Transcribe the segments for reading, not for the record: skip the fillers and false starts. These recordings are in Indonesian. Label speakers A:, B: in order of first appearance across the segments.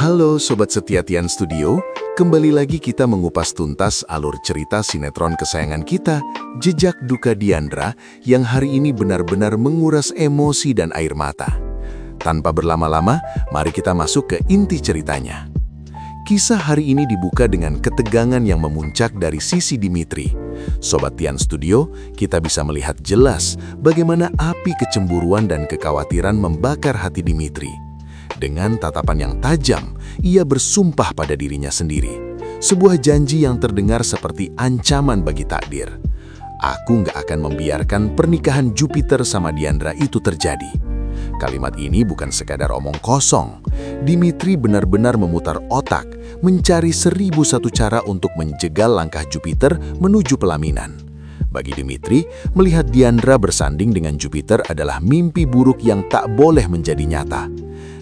A: Halo Sobat Setia Tian Studio, kembali lagi kita mengupas tuntas alur cerita sinetron kesayangan kita, Jejak Duka Diandra, yang hari ini benar-benar menguras emosi dan air mata. Tanpa berlama-lama, mari kita masuk ke inti ceritanya. Kisah hari ini dibuka dengan ketegangan yang memuncak dari sisi Dimitri. Sobat Tian Studio, kita bisa melihat jelas bagaimana api kecemburuan dan kekhawatiran membakar hati Dimitri. Dengan tatapan yang tajam, ia bersumpah pada dirinya sendiri. Sebuah janji yang terdengar seperti ancaman bagi takdir. Aku nggak akan membiarkan pernikahan Jupiter sama Diandra itu terjadi. Kalimat ini bukan sekadar omong kosong. Dimitri benar-benar memutar otak, mencari 1001 cara untuk menjegal langkah Jupiter menuju pelaminan. Bagi Dimitri, melihat Diandra bersanding dengan Jupiter adalah mimpi buruk yang tak boleh menjadi nyata.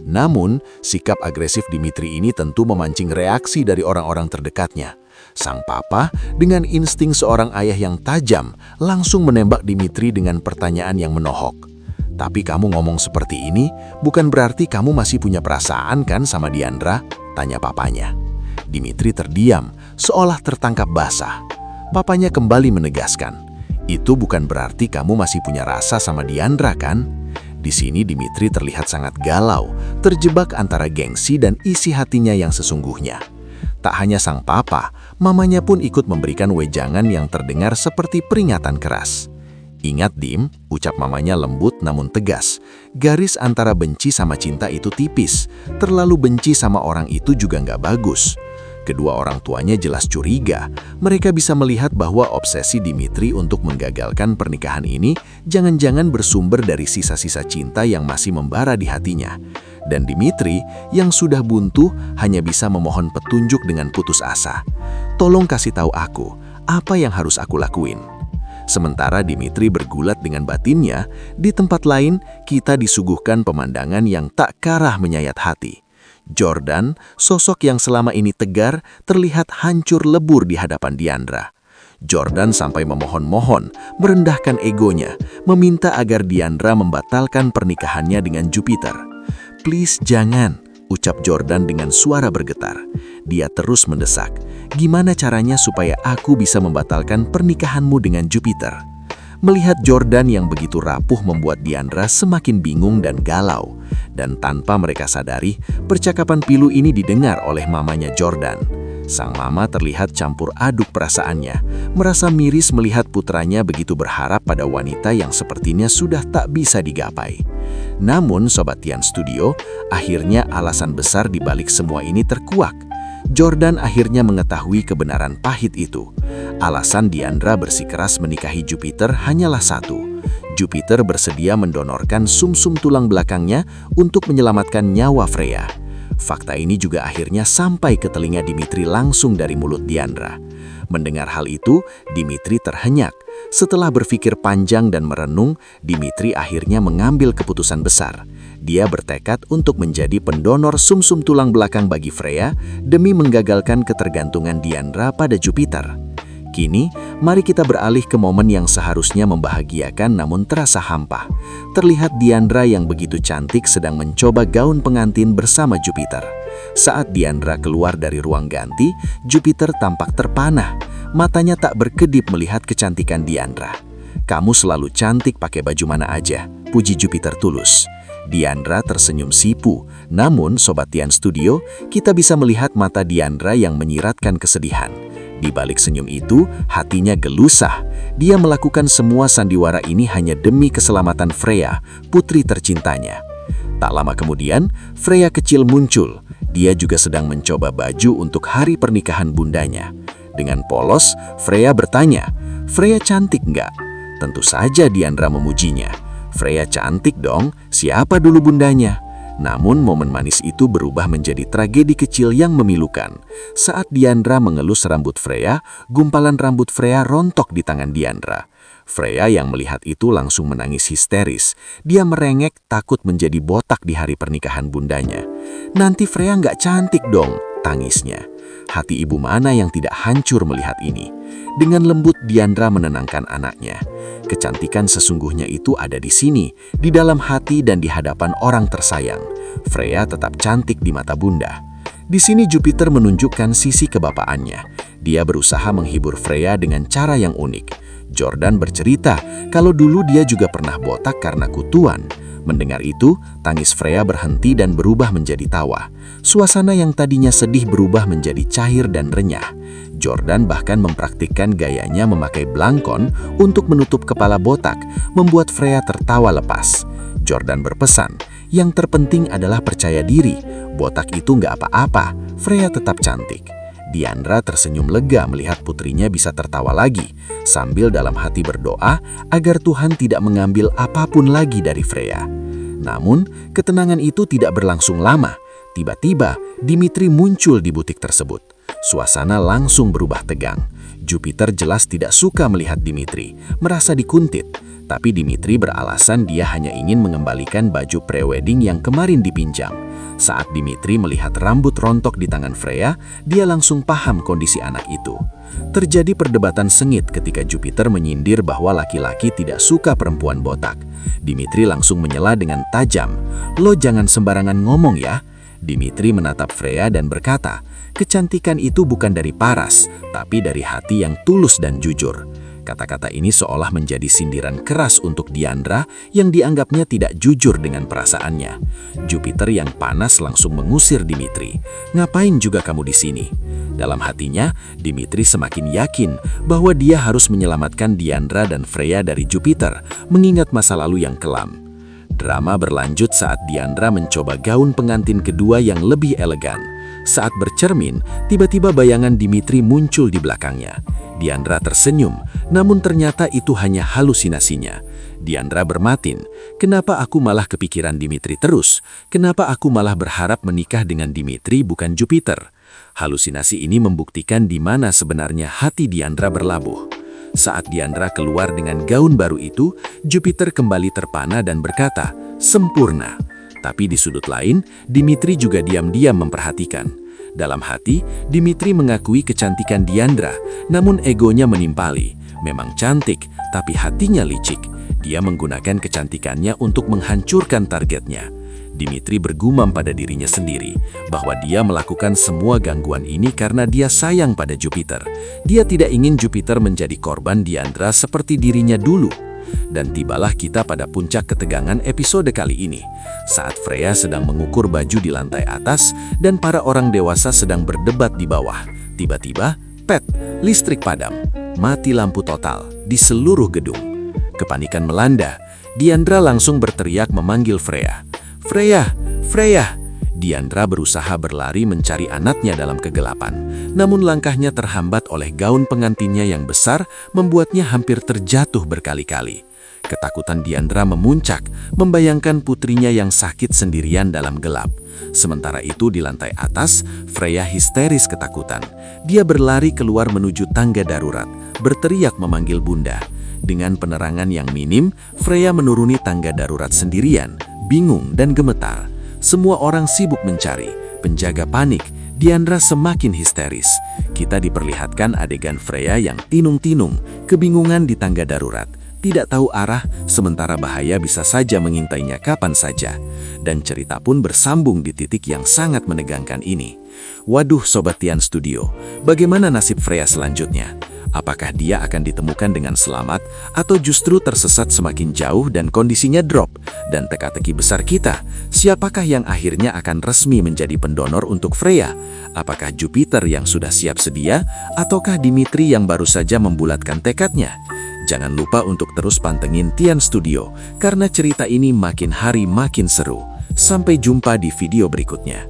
A: Namun, sikap agresif Dimitri ini tentu memancing reaksi dari orang-orang terdekatnya. Sang papa, dengan insting seorang ayah yang tajam, langsung menembak Dimitri dengan pertanyaan yang menohok. "Tapi kamu ngomong seperti ini, bukan berarti kamu masih punya perasaan kan sama Diandra?" tanya papanya. Dimitri terdiam, seolah tertangkap basah. Papanya kembali menegaskan, "Itu bukan berarti kamu masih punya rasa sama Diandra kan?" Di sini Dimitri terlihat sangat galau, terjebak antara gengsi dan isi hatinya yang sesungguhnya. Tak hanya sang papa, mamanya pun ikut memberikan wejangan yang terdengar seperti peringatan keras. "Ingat Dim," ucap mamanya lembut namun tegas, "garis antara benci sama cinta itu tipis. Terlalu benci sama orang itu juga nggak bagus." Kedua orang tuanya jelas curiga. Mereka bisa melihat bahwa obsesi Dimitri untuk menggagalkan pernikahan ini jangan-jangan bersumber dari sisa-sisa cinta yang masih membara di hatinya. Dan Dimitri, yang sudah buntu, hanya bisa memohon petunjuk dengan putus asa. "Tolong kasih tahu aku, apa yang harus aku lakuin?" Sementara Dimitri bergulat dengan batinnya, di tempat lain kita disuguhkan pemandangan yang tak karah menyayat hati. Jordan, sosok yang selama ini tegar, terlihat hancur lebur di hadapan Diandra. Jordan sampai memohon-mohon, merendahkan egonya, meminta agar Diandra membatalkan pernikahannya dengan Jupiter. "Please jangan," ucap Jordan dengan suara bergetar. Dia terus mendesak, "Gimana caranya supaya aku bisa membatalkan pernikahanmu dengan Jupiter?" Melihat Jordan yang begitu rapuh membuat Diandra semakin bingung dan galau. Dan tanpa mereka sadari, percakapan pilu ini didengar oleh mamanya Jordan. Sang mama terlihat campur aduk perasaannya, merasa miris melihat putranya begitu berharap pada wanita yang sepertinya sudah tak bisa digapai. Namun, Sobat Tian Studio, akhirnya alasan besar di balik semua ini terkuak. Jordan akhirnya mengetahui kebenaran pahit itu. Alasan Diandra bersikeras menikahi Jupiter hanyalah satu. Jupiter bersedia mendonorkan sumsum tulang belakangnya untuk menyelamatkan nyawa Freya. Fakta ini juga akhirnya sampai ke telinga Dimitri langsung dari mulut Diandra. Mendengar hal itu, Dimitri terhenyak. Setelah berpikir panjang dan merenung, Dimitri akhirnya mengambil keputusan besar. Dia bertekad untuk menjadi pendonor sumsum tulang belakang bagi Freya demi menggagalkan ketergantungan Diandra pada Jupiter. Kini, mari kita beralih ke momen yang seharusnya membahagiakan namun terasa hampa. Terlihat Diandra yang begitu cantik sedang mencoba gaun pengantin bersama Jupiter. Saat Diandra keluar dari ruang ganti, Jupiter tampak terpanah. Matanya tak berkedip melihat kecantikan Diandra. "Kamu selalu cantik pakai baju mana aja," puji Jupiter tulus. Diandra tersenyum sipu, namun Sobat Tian Studio, kita bisa melihat mata Diandra yang menyiratkan kesedihan. Di balik senyum itu, hatinya gelusah. Dia melakukan semua sandiwara ini hanya demi keselamatan Freya, putri tercintanya. Tak lama kemudian, Freya kecil muncul. Dia juga sedang mencoba baju untuk hari pernikahan bundanya. Dengan polos, Freya bertanya, "Freya cantik nggak?" Tentu saja Diandra memujinya. "Freya cantik dong, siapa dulu bundanya?" Namun momen manis itu berubah menjadi tragedi kecil yang memilukan. Saat Diandra mengelus rambut Freya, gumpalan rambut Freya rontok di tangan Diandra. Freya yang melihat itu langsung menangis histeris. Dia merengek takut menjadi botak di hari pernikahan bundanya. "Nanti Freya nggak cantik dong," tangisnya. Hati ibu mana yang tidak hancur melihat ini? Dengan lembut Diandra menenangkan anaknya. Kecantikan sesungguhnya itu ada di sini, di dalam hati dan di hadapan orang tersayang. Freya tetap cantik di mata bunda.
B: Di sini Jupiter menunjukkan sisi kebapaannya. Dia berusaha menghibur Freya dengan cara yang unik. Jordan bercerita kalau dulu dia juga pernah botak karena kutuan. Mendengar itu, tangis Freya berhenti dan berubah menjadi tawa. Suasana yang tadinya sedih berubah menjadi cair dan renyah. Jordan bahkan mempraktikkan gayanya memakai blangkon untuk menutup kepala botak, membuat Freya tertawa lepas. Jordan berpesan, yang terpenting adalah percaya diri. Botak itu nggak apa-apa, Freya tetap cantik. Diandra tersenyum lega melihat putrinya bisa tertawa lagi, sambil dalam hati berdoa agar Tuhan tidak mengambil apapun lagi dari Freya. Namun, ketenangan itu tidak berlangsung lama. Tiba-tiba, Dimitri muncul di butik tersebut. Suasana langsung berubah tegang. Jupiter jelas tidak suka melihat Dimitri, merasa dikuntit. Tapi Dimitri beralasan dia hanya ingin mengembalikan baju prewedding yang kemarin dipinjam. Saat Dimitri melihat rambut rontok di tangan Freya, dia langsung paham kondisi anak itu. Terjadi perdebatan sengit ketika Jupiter menyindir bahwa laki-laki tidak suka perempuan botak. Dimitri langsung menyela dengan tajam, "Lo jangan sembarangan ngomong ya." Dimitri menatap Freya dan berkata, "Kecantikan itu bukan dari paras, tapi dari hati yang tulus dan jujur." Kata-kata ini seolah menjadi sindiran keras untuk Diandra yang dianggapnya tidak jujur dengan perasaannya. Jupiter yang panas langsung mengusir Dimitri. "Ngapain juga kamu di sini?" Dalam hatinya, Dimitri semakin yakin bahwa dia harus menyelamatkan Diandra dan Freya dari Jupiter, mengingat masa lalu yang kelam. Drama berlanjut saat Diandra mencoba gaun pengantin kedua yang lebih elegan. Saat bercermin, tiba-tiba bayangan Dimitri muncul di belakangnya. Diandra tersenyum, namun ternyata itu hanya halusinasinya. Diandra bermatin, "Kenapa aku malah kepikiran Dimitri terus? Kenapa aku malah berharap menikah dengan Dimitri bukan Jupiter?" Halusinasi ini membuktikan di mana sebenarnya hati Diandra berlabuh. Saat Diandra keluar dengan gaun baru itu, Jupiter kembali terpana dan berkata, "Sempurna." Tapi di sudut lain, Dimitri juga diam-diam memperhatikan. Dalam hati, Dimitri mengakui kecantikan Diandra, namun egonya menimpali. Memang cantik, tapi hatinya licik. Dia menggunakan kecantikannya untuk menghancurkan targetnya. Dimitri bergumam pada dirinya sendiri bahwa dia melakukan semua gangguan ini karena dia sayang pada Jupiter. Dia tidak ingin Jupiter menjadi korban Diandra seperti dirinya dulu. Dan tibalah kita pada puncak ketegangan episode kali ini. Saat Freya sedang mengukur baju di lantai atas dan para orang dewasa sedang berdebat di bawah. Tiba-tiba, listrik padam. Mati lampu total di seluruh gedung. Kepanikan melanda. Diandra langsung berteriak memanggil Freya. "Freya! Freya!" Diandra berusaha berlari mencari anaknya dalam kegelapan. Namun langkahnya terhambat oleh gaun pengantinnya yang besar, membuatnya hampir terjatuh berkali-kali. Ketakutan Diandra memuncak, membayangkan putrinya yang sakit sendirian dalam gelap. Sementara itu di lantai atas, Freya histeris ketakutan. Dia berlari keluar menuju tangga darurat, berteriak memanggil bunda. Dengan penerangan yang minim, Freya menuruni tangga darurat sendirian, bingung dan gemetar. Semua orang sibuk mencari, penjaga panik, Diandra semakin histeris. Kita diperlihatkan adegan Freya yang tinung-tinung, kebingungan di tangga darurat. Tidak tahu arah, sementara bahaya bisa saja mengintainya kapan saja. Dan cerita pun bersambung di titik yang sangat menegangkan ini. Waduh Sobat Tian Studio, bagaimana nasib Freya selanjutnya? Apakah dia akan ditemukan dengan selamat atau justru tersesat semakin jauh dan kondisinya drop? Dan teka-teki besar kita, siapakah yang akhirnya akan resmi menjadi pendonor untuk Freya? Apakah Jupiter yang sudah siap sedia ataukah Dimitri yang baru saja membulatkan tekadnya? Jangan lupa untuk terus pantengin Tian Studio karena cerita ini makin hari makin seru. Sampai jumpa di video berikutnya.